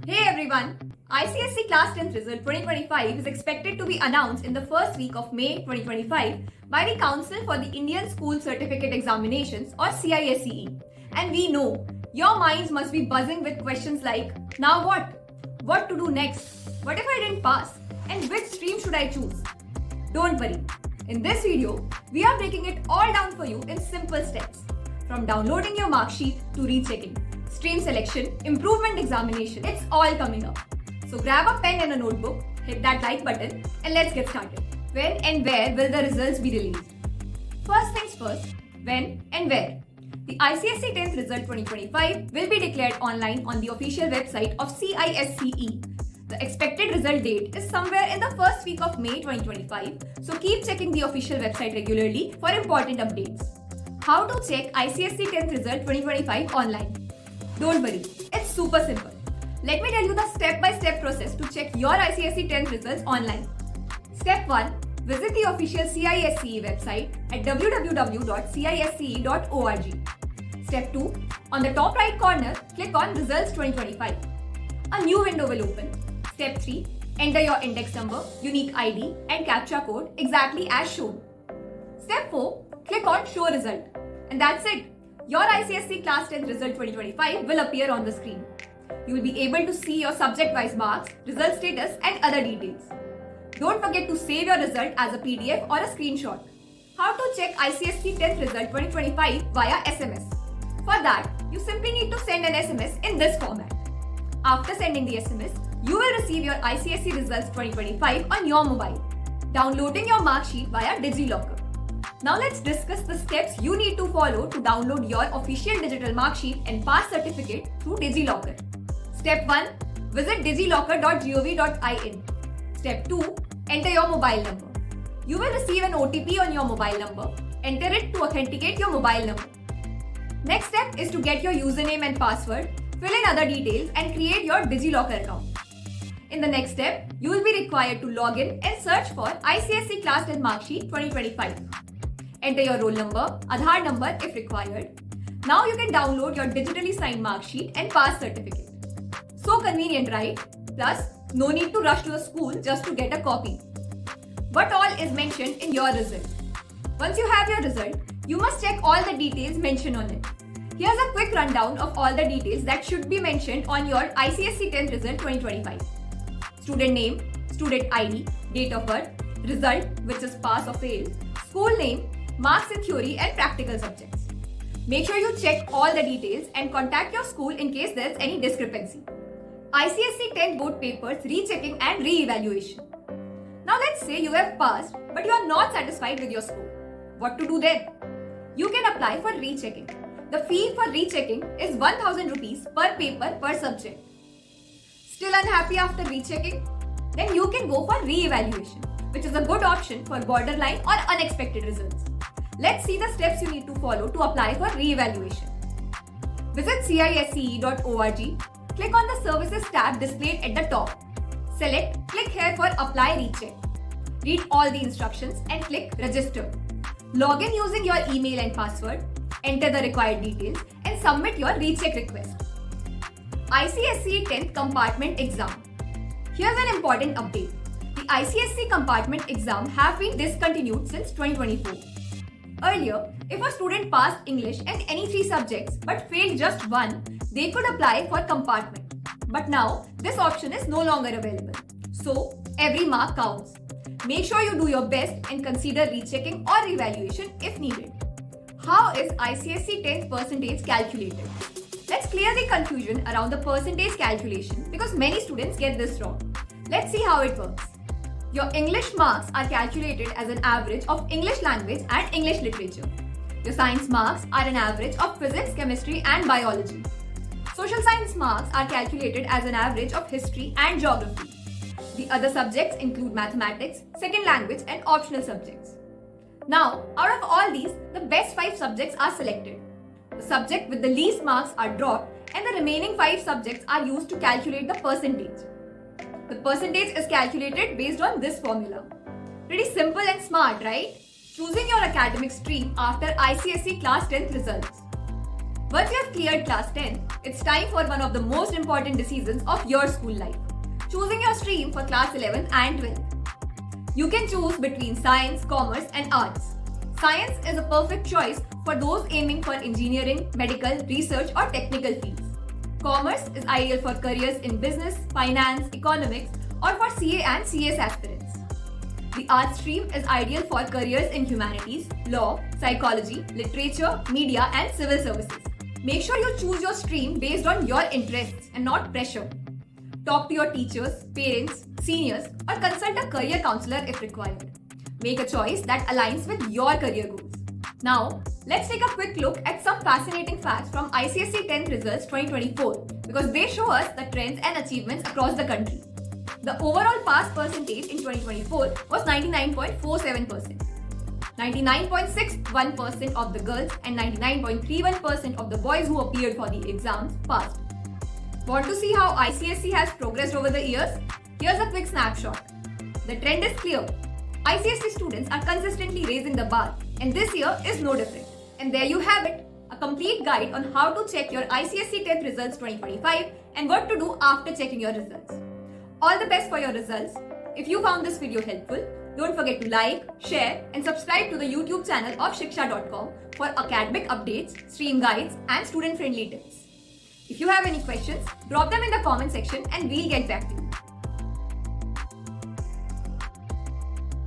Hey everyone! ICSE Class 10th result 2025 is expected to be announced in the first week of May 2025 by the Council for the Indian School Certificate Examinations or CISCE. And we know your minds must be buzzing with questions like, now what? What to do next? What if I didn't pass? And which stream should I choose? Don't worry. In this video, we are breaking it all down for you in simple steps. From downloading your mark sheet to rechecking, stream selection, improvement examination, it's all coming up. So grab a pen and a notebook, hit that like button and let's get started. When and where will the results be released? First things first, when and where? The ICSE 10th result 2025 will be declared online on the official website of CISCE. The expected result date is somewhere in the first week of May 2025, so keep checking the official website regularly for important updates. How to check ICSE 10th result 2025 online? Don't worry, it's super simple. Let me tell you the step-by-step process to check your ICSE 10th results online. Step 1. Visit the official CISCE website at www.cisce.org. Step 2. On the top right corner, click on Results 2025. A new window will open. Step 3. Enter your index number, unique ID and CAPTCHA code exactly as shown. Step 4. Click on Show Result. And that's it. Your ICSE Class 10th Result 2025 will appear on the screen. You will be able to see your subject-wise marks, result status and other details. Don't forget to save your result as a PDF or a screenshot. How to check ICSE 10th Result 2025 via SMS? For that, you simply need to send an SMS in this format. After sending the SMS, you will receive your ICSE Results 2025 on your mobile, downloading your mark sheet via DigiLocker. Now let's discuss the steps you need to follow to download your official digital mark sheet and pass certificate through DigiLocker. Step 1. Visit digilocker.gov.in. Step 2. Enter your mobile number. You will receive an OTP on your mobile number. Enter it to authenticate your mobile number. Next step is to get your username and password, fill in other details and create your DigiLocker account. In the next step, you will be required to log in and search for ICSE Class 10 Mark Sheet 2025. Enter your roll number, Aadhaar number if required. Now you can download your digitally signed mark sheet and pass certificate. So convenient, right? Plus, no need to rush to the school just to get a copy. What all is mentioned in your result? Once you have your result, you must check all the details mentioned on it. Here's a quick rundown of all the details that should be mentioned on your ICSE 10th result 2025. Student name, student ID, date of birth, result which is pass or fail, school name, marks in theory and practical subjects. Make sure you check all the details and contact your school in case there's any discrepancy. ICSE 10th board papers rechecking and re-evaluation. Now let's say you have passed but you are not satisfied with your score. What to do then? You can apply for rechecking. The fee for rechecking is 1000 rupees per paper per subject. Still unhappy after rechecking? Then you can go for re-evaluation, which is a good option for borderline or unexpected results. Let's see the steps you need to follow to apply for re-evaluation. Visit cisce.org. Click on the Services tab displayed at the top. Select Click here for Apply Recheck. Read all the instructions and click Register. Log in using your email and password. Enter the required details and submit your recheck request. ICSE 10th Compartment Exam. Here's an important update. The ICSE Compartment Exam have been discontinued since 2024. Earlier, if a student passed English and any 3 subjects but failed just one, they could apply for compartment. But now, this option is no longer available. So, every mark counts. Make sure you do your best and consider rechecking or evaluation if needed. How is ICSE 10th percentage calculated? Let's clear the confusion around the percentage calculation because many students get this wrong. Let's see how it works. Your English marks are calculated as an average of English language and English literature. Your science marks are an average of physics, chemistry and biology. Social science marks are calculated as an average of history and geography. The other subjects include mathematics, second language and optional subjects. Now, out of all these, the best 5 subjects are selected. The subject with the least marks are dropped and the remaining 5 subjects are used to calculate the percentage. The percentage is calculated based on this formula. Pretty simple and smart, right? Choosing your academic stream after ICSE Class 10th results. Once you have cleared class 10, it's time for one of the most important decisions of your school life: choosing your stream for class 11 and 12. You can choose between science, commerce, and arts. Science is a perfect choice for those aiming for engineering, medical, research, or technical fields. Commerce is ideal for careers in business, finance, economics, or for CA and CS aspirants. The arts stream is ideal for careers in humanities, law, psychology, literature, media, and civil services. Make sure you choose your stream based on your interests and not pressure. Talk to your teachers, parents, seniors, or consult a career counselor if required. Make a choice that aligns with your career goals. Now, let's take a quick look at some fascinating facts from ICSE 10th results 2024 because they show us the trends and achievements across the country. The overall pass percentage in 2024 was 99.47%. 99.61% of the girls and 99.31% of the boys who appeared for the exams passed. Want to see how ICSE has progressed over the years? Here's a quick snapshot. The trend is clear. ICSE students are consistently raising the bar, and this year is no different. And there you have it, a complete guide on how to check your ICSE 10th results 2025 and what to do after checking your results. All the best for your results. If you found this video helpful, don't forget to like, share, and subscribe to the YouTube channel of Shiksha.com for academic updates, stream guides, and student-friendly tips. If you have any questions, drop them in the comment section and we'll get back to you.